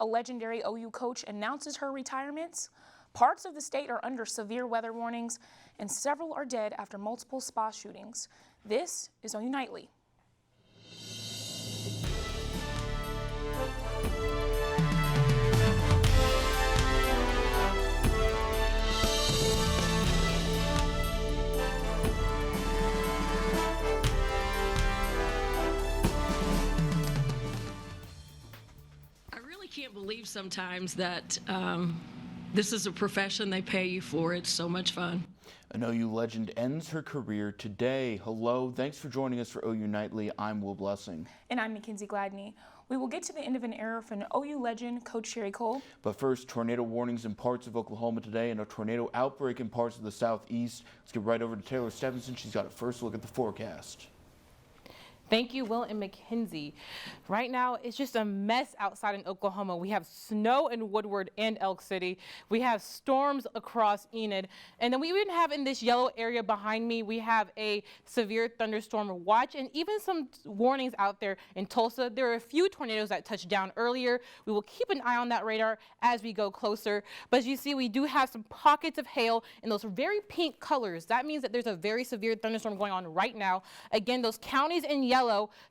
a legendary OU coach announces her retirement. Parts of the state are under severe weather warnings, and several are dead after multiple spa shootings. This is OU Nightly. I can't believe sometimes that this is a profession they pay you for. It's so much fun. An OU legend ends her career today. Hello, thanks for joining us for OU Nightly. I'm Will Blessing. And I'm Mckenzie Gladney. We will get to the end of an era for an OU legend, Coach Sherry Cole. But first, tornado warnings in parts of Oklahoma today and a tornado outbreak in parts of the southeast. Let's get right over to Taylor Stephenson. She's got a first look at the forecast. Thank you, Will and Mckenzie. Right now, it's just a mess outside in Oklahoma. We have snow in Woodward and Elk City. We have storms across Enid. And then we even have in this yellow area behind me, we have a severe thunderstorm watch and even some warnings out there in Tulsa. There are a few tornadoes that touched down earlier. We will keep an eye on that radar as we go closer. But as you see, we do have some pockets of hail in those very pink colors. That means that there's a very severe thunderstorm going on right now. Again, those counties in yellow,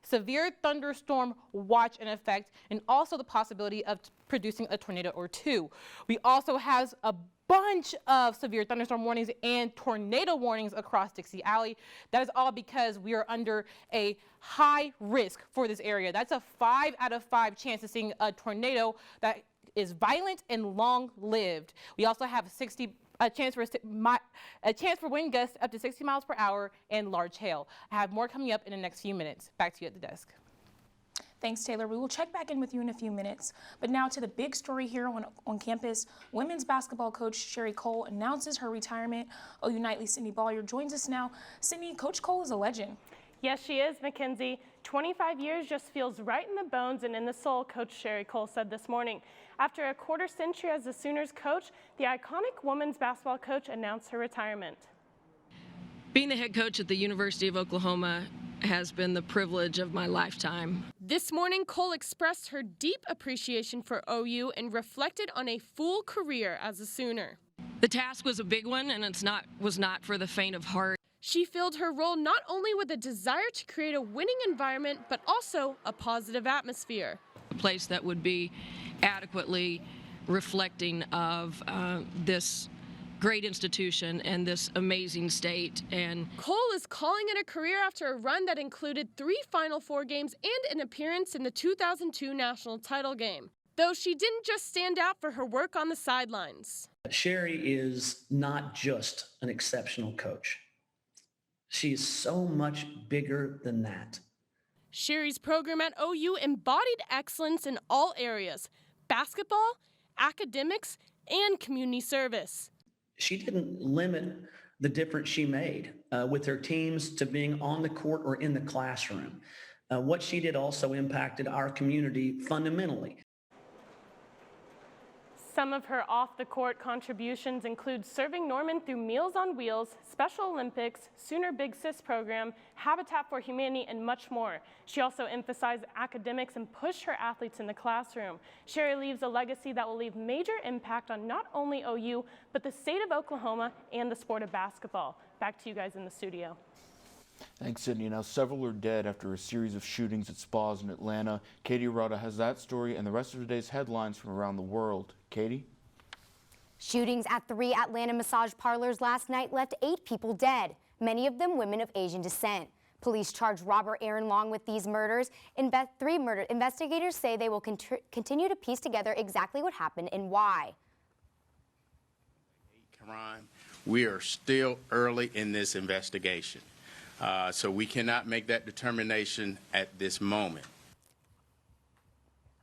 severe thunderstorm watch in effect, and also the possibility of producing a tornado or two. We also have a bunch of severe thunderstorm warnings and tornado warnings across Dixie Alley. That is all because we are under a high risk for this area. That's a 5 out of 5 chance of seeing a tornado that is violent and long-lived. We also have a chance for wind gusts up to 60 miles per hour and large hail. I have more coming up in the next few minutes. Back to you at the desk. Thanks, Taylor. We will check back in with you in a few minutes. But now to the big story here on campus. Women's basketball coach Sherry Cole announces her retirement. OU Nightly Sydney Baulier joins us now. Sydney, Coach Cole is a legend. Yes, she is, Mckenzie. 25 years just feels right in the bones and in the soul, Coach Sherry Cole said this morning. After a quarter century as the Sooners coach, the iconic women's basketball coach announced her retirement. Being the head coach at the University of Oklahoma has been the privilege of my lifetime. This morning, Cole expressed her deep appreciation for OU and reflected on a full career as a Sooner. The task was a big one, and was not for the faint of heart. She filled her role not only with a desire to create a winning environment, but also a positive atmosphere. A place that would be adequately reflecting of this great institution and this amazing state. And Cole is calling it a career after a run that included 3 Final Four games and an appearance in the 2002 national title game. Though she didn't just stand out for her work on the sidelines. Sherry is not just an exceptional coach. She is so much bigger than that. Sherry's program at OU embodied excellence in all areas: basketball, academics, and community service. She didn't limit the difference she made with her teams to being on the court or in the classroom. What she did also impacted our community fundamentally. Some of her off-the-court contributions include serving Norman through Meals on Wheels, Special Olympics, Sooner Big Sis program, Habitat for Humanity, and much more. She also emphasized academics and pushed her athletes in the classroom. Sherry leaves a legacy that will leave major impact on not only OU, but the state of Oklahoma and the sport of basketball. Back to you guys in the studio. Thanks, Sydney. Now, several are dead after a series of shootings at spas in Atlanta. Katie Arata has that story and the rest of today's headlines from around the world. Katie? Shootings at 3 Atlanta massage parlors last night left 8 people dead, many of them women of Asian descent. Police charged Robert Aaron Long with these murders. 3 murders. Investigators say they will continue to piece together exactly what happened and why. Crime. We are still early in this investigation. So we cannot make that determination at this moment.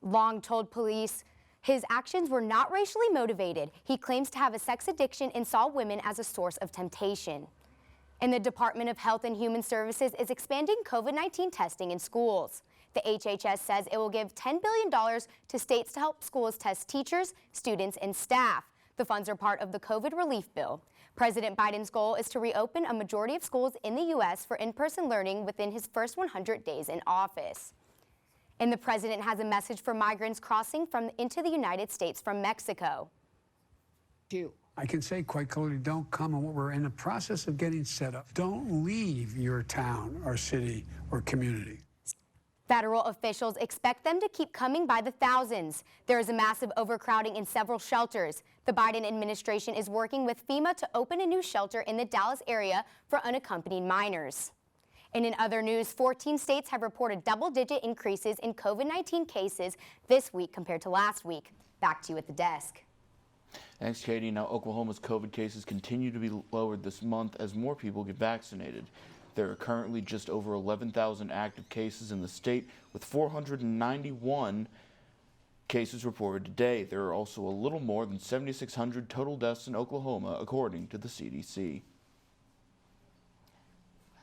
Long told police his actions were not racially motivated. He claims to have a sex addiction and saw women as a source of temptation. And the Department of Health and Human Services is expanding COVID-19 testing in schools. The HHS says it will give $10 billion to states to help schools test teachers, students, and staff. The funds are part of the COVID relief bill. President Biden's goal is to reopen a majority of schools in the U.S. for in-person learning within his first 100 days in office. And the president has a message for migrants crossing into the United States from Mexico. I can say quite clearly, don't come, and we're in the process of getting set up. Don't leave your town or city or community. Federal officials expect them to keep coming by the thousands. There is a massive overcrowding in several shelters. The Biden administration is working with FEMA to open a new shelter in the Dallas area for unaccompanied minors. And in other news, 14 states have reported double-digit increases in COVID-19 cases this week compared to last week. Back to you at the desk. Thanks, Katie. Now, Oklahoma's COVID cases continue to be lowered this month as more people get vaccinated. There are currently just over 11,000 active cases in the state, with 491 cases reported today. There are also a little more than 7,600 total deaths in Oklahoma, according to the CDC.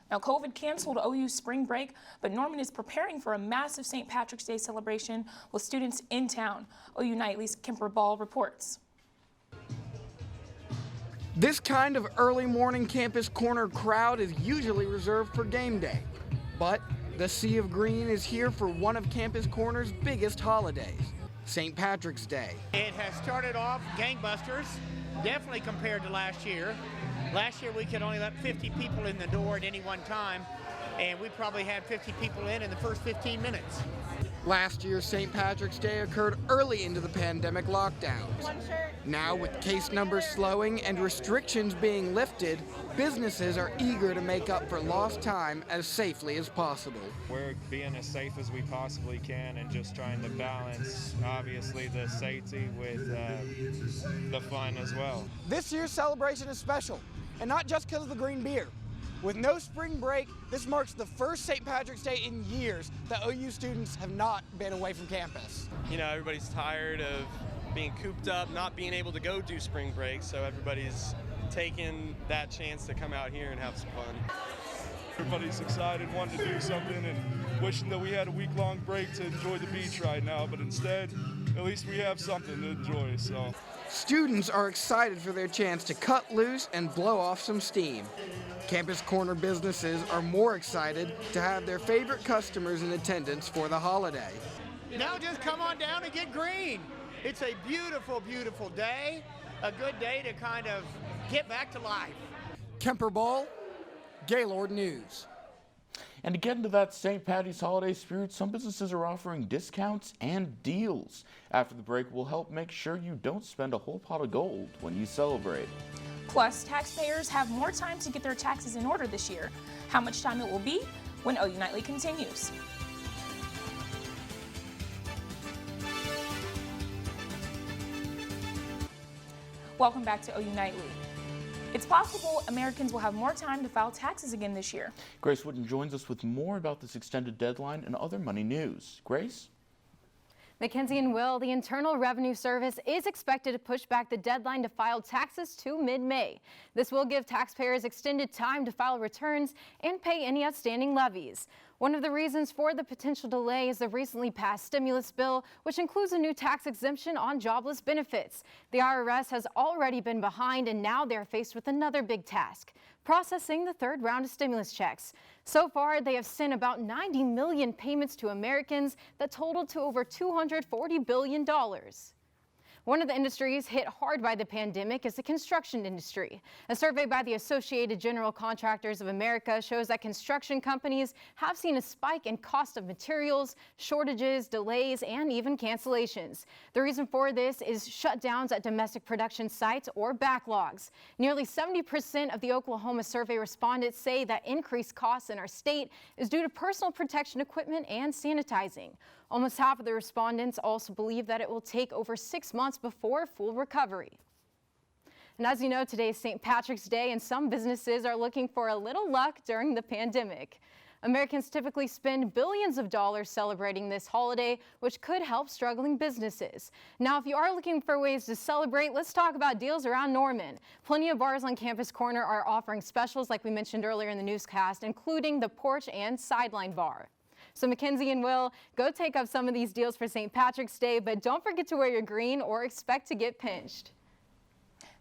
Now, COVID canceled OU's spring break, but Norman is preparing for a massive St. Patrick's Day celebration with students in town. OU Nightly's Kemper reports. This kind of early morning campus corner crowd is usually reserved for game day, but the Sea of Green is here for one of Campus Corner's biggest holidays, St. Patrick's Day. It has started off gangbusters, definitely compared to last year. Last year we could only let 50 people in the door at any one time, and we probably had 50 people in the first 15 minutes. Last year's St. Patrick's Day occurred early into the pandemic lockdowns. Now, with case numbers slowing and restrictions being lifted, businesses are eager to make up for lost time as safely as possible. We're being as safe as we possibly can and just trying to balance, obviously, the safety with the fun as well. This year's celebration is special, and not just because of the green beer. With no spring break, this marks the first St. Patrick's Day in years that OU students have not been away from campus. You know, everybody's tired of being cooped up, not being able to go do spring break, so everybody's taking that chance to come out here and have some fun. Everybody's excited, wanting to do something, and wishing that we had a week-long break to enjoy the beach right now, but instead, at least we have something to enjoy, so. Students are excited for their chance to cut loose and blow off some steam. Campus Corner businesses are more excited to have their favorite customers in attendance for the holiday. Now just come on down and get green. It's a beautiful, beautiful day, a good day to kind of get back to life. Kemper Ball, Gaylord News. And to get into that St. Patty's holiday spirit, some businesses are offering discounts and deals. After the break, we'll help make sure you don't spend a whole pot of gold when you celebrate. Plus, taxpayers have more time to get their taxes in order this year. How much time it will be when OU Nightly continues. Welcome back to OU Nightly. It's possible Americans will have more time to file taxes again this year. Grace Whitten joins us with more about this extended deadline and other money news. Grace? Mckenzie and Will, the Internal Revenue Service is expected to push back the deadline to file taxes to mid-May. This will give taxpayers extended time to file returns and pay any outstanding levies. One of the reasons for the potential delay is the recently passed stimulus bill, which includes a new tax exemption on jobless benefits. The IRS has already been behind, and now they're faced with another big task: processing the third round of stimulus checks. So far, they have sent about 90 million payments to Americans that totaled to over $240 billion. One of the industries hit hard by the pandemic is the construction industry. A survey by the Associated General Contractors of America shows that construction companies have seen a spike in cost of materials, shortages, delays, and even cancellations. The reason for this is shutdowns at domestic production sites or backlogs. Nearly 70% of the Oklahoma survey respondents say that increased costs in our state is due to personal protection equipment and sanitizing. Almost half of the respondents also believe that it will take over 6 months before full recovery. And as you know, today is St. Patrick's Day, and some businesses are looking for a little luck during the pandemic. Americans typically spend billions of dollars celebrating this holiday, which could help struggling businesses. Now, if you are looking for ways to celebrate, let's talk about deals around Norman. Plenty of bars on Campus Corner are offering specials like we mentioned earlier in the newscast, including the Porch and Sideline Bar. So Mckenzie and Will, go take up some of these deals for St. Patrick's Day, but don't forget to wear your green or expect to get pinched.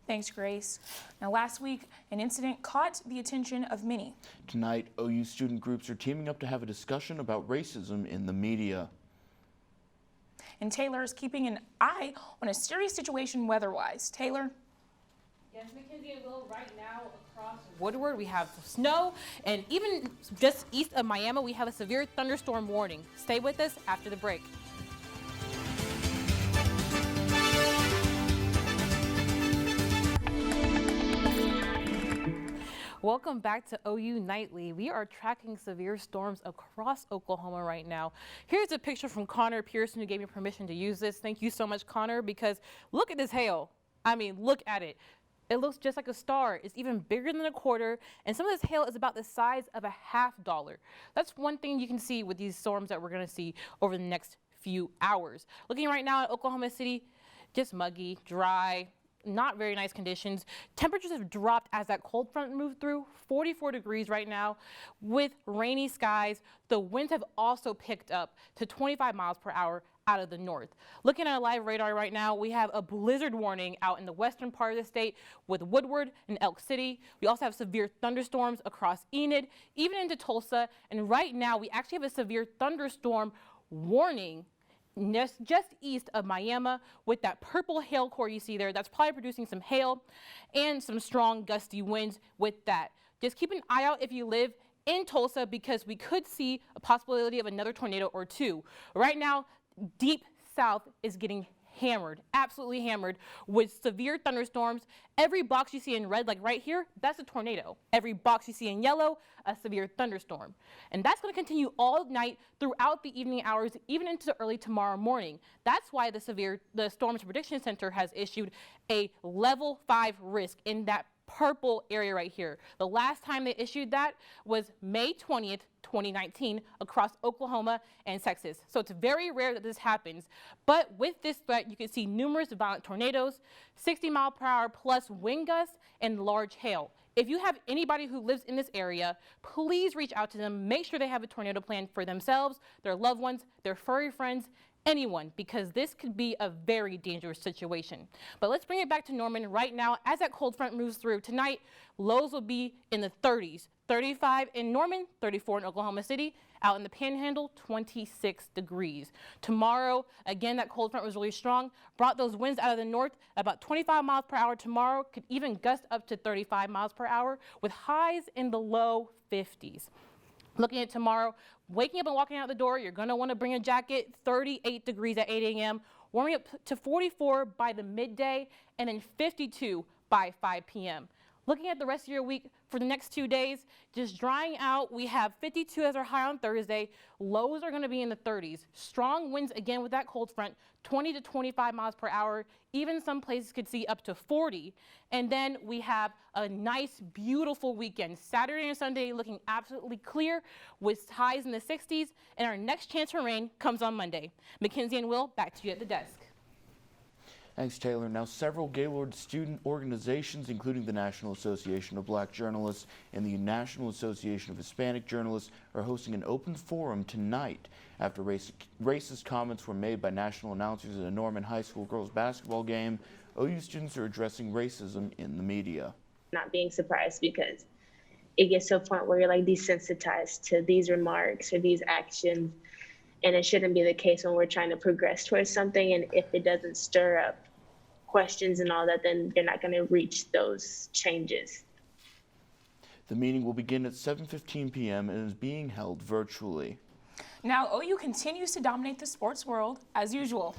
Thanks, Grace. Now, last week, an incident caught the attention of many. Tonight, OU student groups are teaming up to have a discussion about racism in the media. And Taylor is keeping an eye on a serious situation weather-wise. Taylor? Yes, Mckenzie and Will, right now across Woodward we have snow, and even just east of Miami we have a severe thunderstorm warning. Stay with us after the break. Welcome back to OU Nightly. We are tracking severe storms across Oklahoma right now. Here's a picture from Connor Pearson, who gave me permission to use this. Thank you so much, Connor, because look at this hail. I mean, look at it. It looks just like a star. It's even bigger than a quarter, and some of this hail is about the size of a $50. That's one thing you can see with these storms that we're going to see over the next few hours. Looking right now at Oklahoma City, just muggy, dry, not very nice conditions. Temperatures have dropped as that cold front moved through, 44 degrees right now with rainy skies. The winds have also picked up to 25 miles per hour out of the north. Looking at a live radar right now, we have a blizzard warning out in the western part of the state with Woodward and Elk City. We also have severe thunderstorms across Enid, even into Tulsa. And right now we actually have a severe thunderstorm warning just east of Miami with that purple hail core you see there. That's probably producing some hail and some strong gusty winds with that. Just keep an eye out if you live in Tulsa, because we could see a possibility of another tornado or two. Right now, deep south is getting hammered, absolutely hammered with severe thunderstorms. Every box you see in red, like right here, that's a tornado. Every box you see in yellow, a severe thunderstorm. And that's going to continue all night throughout the evening hours, even into early tomorrow morning. That's why the Storms Prediction Center has issued a level 5 risk in that purple area right here. The last time they issued that was May 20th, 2019 across Oklahoma and Texas. So it's very rare that this happens. But with this threat, you can see numerous violent tornadoes, 60-mile-per-hour plus wind gusts, and large hail. If you have anybody who lives in this area, please reach out to them. Make sure they have a tornado plan for themselves, their loved ones, their furry friends, anyone, because this could be a very dangerous situation. But let's bring it back to Norman right now. As that cold front moves through tonight, lows will be in the 30s, 35 in Norman, 34 in Oklahoma City. Out in the Panhandle, 26 degrees. Tomorrow, again, that cold front was really strong, brought those winds out of the north about 25 miles per hour tomorrow, could even gust up to 35 miles per hour with highs in the low 50s. Looking at tomorrow, waking up and walking out the door, you're going to want to bring a jacket. 38 degrees at 8 a.m., warming up to 44 by the midday, and then 52 by 5 p.m. Looking at the rest of your week, for the next 2 days, just drying out. We have 52 as our high on Thursday. Lows are going to be in the 30s. Strong winds again with that cold front, 20 to 25 miles per hour. Even some places could see up to 40. And then we have a nice, beautiful weekend. Saturday and Sunday looking absolutely clear with highs in the 60s. And our next chance for rain comes on Monday. Mckenzie and Will, back to you at the desk. Thanks, Taylor. Now, several Gaylord student organizations, including the National Association of Black Journalists and the National Association of Hispanic Journalists, are hosting an open forum tonight after racist comments were made by national announcers at a Norman High School girls basketball game. OU students are addressing racism in the media. Not being surprised, because it gets to a point where you're like desensitized to these remarks or these actions. And it shouldn't be the case when we're trying to progress towards something. And if it doesn't stir up questions and all that, then you're not going to reach those changes. The meeting will begin at 7:15 p.m. and is being held virtually. Now, OU continues to dominate the sports world as usual.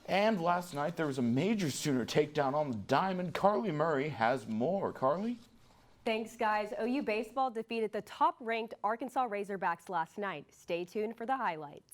And last night there was a major Sooner takedown on the diamond. Carly Murray has more. Carly? Thanks, guys. OU baseball defeated the top-ranked Arkansas Razorbacks last night. Stay tuned for the highlights.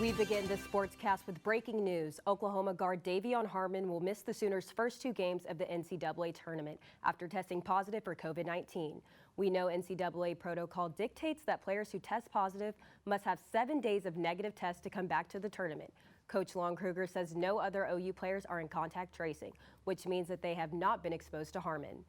We begin this sportscast with breaking news. Oklahoma guard Davion Harmon will miss the Sooners' first 2 games of the NCAA tournament after testing positive for COVID-19. We know NCAA protocol dictates that players who test positive must have 7 days of negative tests to come back to the tournament. Coach Lon Kruger says no other OU players are in contact tracing, which means that they have not been exposed to Harmon.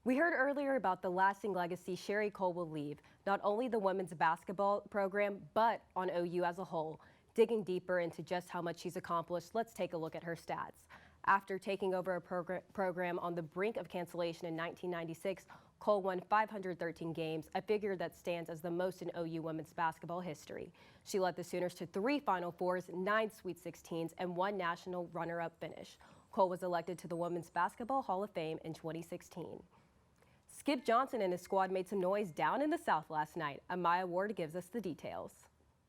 We heard earlier about the lasting legacy Sherry Cole will leave, not only the women's basketball program, but on OU as a whole. Digging deeper into just how much she's accomplished, let's take a look at her stats. After taking over a program on the brink of cancellation in 1996, Cole won 513 games, a figure that stands as the most in OU women's basketball history. She led the Sooners to 3 Final Fours, 9 Sweet 16s, and 1 national runner-up finish. Cole was elected to the Women's Basketball Hall of Fame in 2016. Skip Johnson and his squad made some noise down in the South last night. Amaya Ward gives us the details.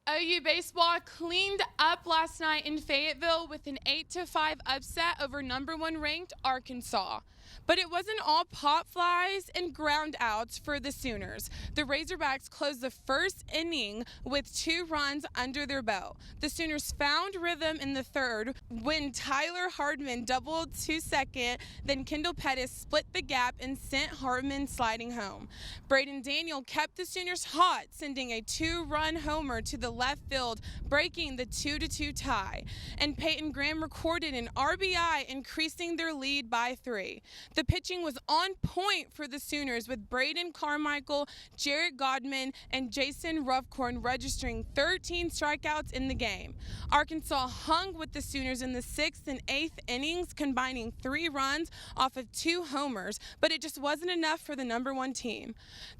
OU baseball cleaned up last night in Fayetteville with an 8-5 upset over #1 ranked Arkansas. But it wasn't all pop flies and ground outs for the Sooners. The Razorbacks closed the first inning with 2 runs under their belt. The Sooners found rhythm in the third when Tyler Hardman doubled to second, then Kendall Pettis split the gap and sent Hardman sliding home. Braden Daniel kept the Sooners hot, sending a 2-run homer to the left field, breaking the 2-2 tie. And Peyton Graham recorded an RBI, increasing their lead by 3. The pitching was on point for the Sooners, with Braden Carmichael, Jarrett Godman, and Jason Ruffcorn registering 13 strikeouts in the game. Arkansas hung with the Sooners in the 6th and 8th innings, combining 3 runs off of 2 homers, but it just wasn't enough for the #1 team.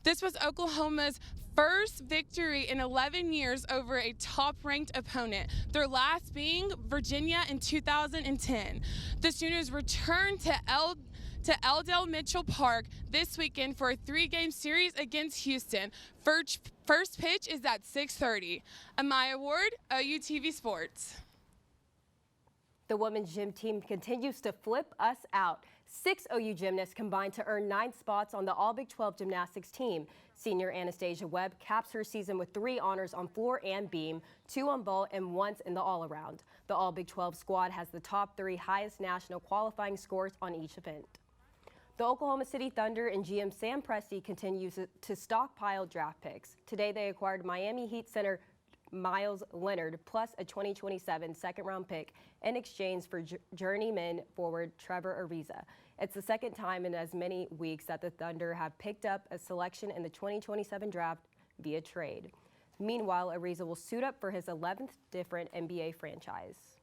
This was Oklahoma's first victory in 11 years over a top-ranked opponent, their last being Virginia in 2010. The Sooners returned to Eldell Mitchell Park this weekend for a 3-game series against Houston. First pitch is at 6:30. Amaya Ward, OU TV Sports. The women's gym team continues to flip us out. 6 OU gymnasts combined to earn 9 spots on the All-Big 12 gymnastics team. Senior Anastasia Webb caps her season with 3 honors on floor and beam, 2 on vault, and 1 in the all-around. The All-Big 12 squad has the top 3 highest national qualifying scores on each event. The Oklahoma City Thunder and GM Sam Presti continues to stockpile draft picks. Today they acquired Miami Heat center Miles Leonard plus a 2027 second-round pick in exchange for journeyman forward Trevor Ariza. It's the second time in as many weeks that the Thunder have picked up a selection in the 2027 draft via trade. Meanwhile, Ariza will suit up for his 11th different NBA franchise.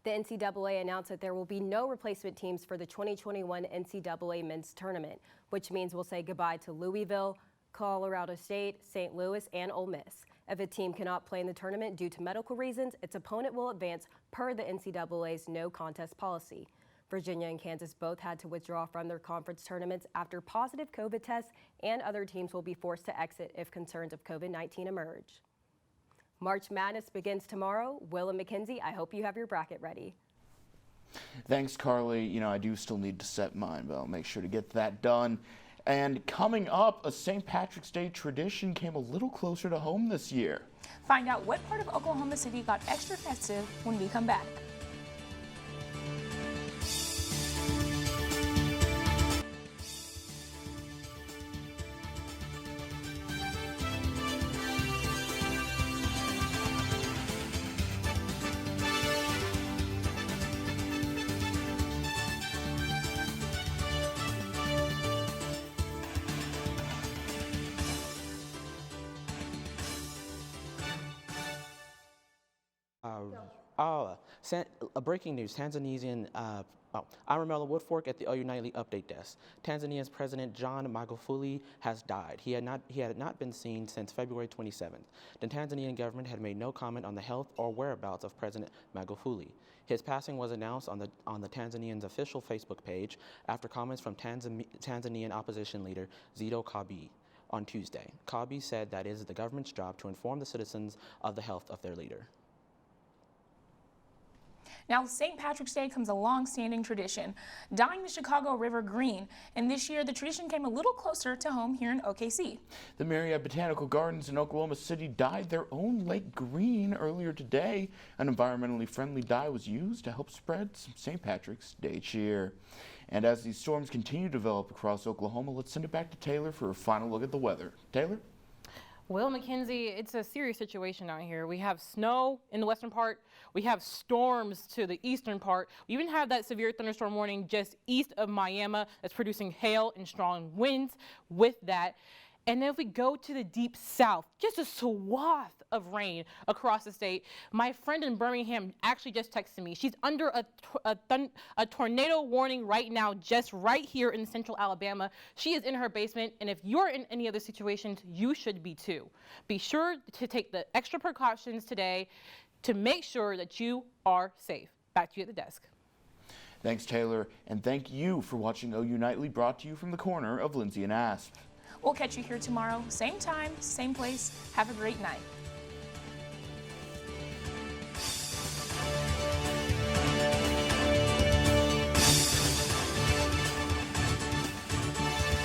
The NCAA announced that there will be no replacement teams for the 2021 NCAA men's tournament, which means we'll say goodbye to Louisville, Colorado State, St. Louis, and Ole Miss. If a team cannot play in the tournament due to medical reasons, its opponent will advance per the NCAA's no contest policy. Virginia and Kansas both had to withdraw from their conference tournaments after positive COVID tests, and other teams will be forced to exit if concerns of COVID-19 emerge. March Madness begins tomorrow. Will and Mckenzie, I hope you have your bracket ready. Thanks, Carly. You know, I do still need to set mine, but I'll make sure to get that done. And coming up, a St. Patrick's Day tradition came a little closer to home this year. Find out what part of Oklahoma City got extra festive when we come back. Breaking news, Tanzanian I'm Romelo Woodfork at the OU Nightly Update Desk. Tanzania's President John Magufuli has died. He had not been seen since February 27th. The Tanzanian government had made no comment on the health or whereabouts of President Magufuli. His passing was announced on the Tanzanian's official Facebook page after comments from Tanzanian opposition leader Zitto Kabwe on Tuesday. Kabwe said that it is the government's job to inform the citizens of the health of their leader. Now, St. Patrick's Day comes a long-standing tradition, dyeing the Chicago River green, and this year the tradition came a little closer to home here in OKC. The Marriott Botanical Gardens in Oklahoma City dyed their own lake green earlier today. An environmentally friendly dye was used to help spread some St. Patrick's Day cheer. And as these storms continue to develop across Oklahoma, let's send it back to Taylor for a final look at the weather. Taylor? Well, Mckenzie, it's a serious situation out here. We have snow in the western part. We have storms to the eastern part. We even have that severe thunderstorm warning just east of Miami that's producing hail and strong winds with that. And then if we go to the deep south, just a swath of rain across the state. My friend in Birmingham actually just texted me. She's under a tornado warning right now, just right here in central Alabama. She is in her basement, and if you're in any other situations, you should be too. Be sure to take the extra precautions today to make sure that you are safe. Back to you at the desk. Thanks, Taylor, and thank you for watching OU Nightly, brought to you from the corner of Lindsay and Asp. We'll catch you here tomorrow, same time, same place. Have a great night.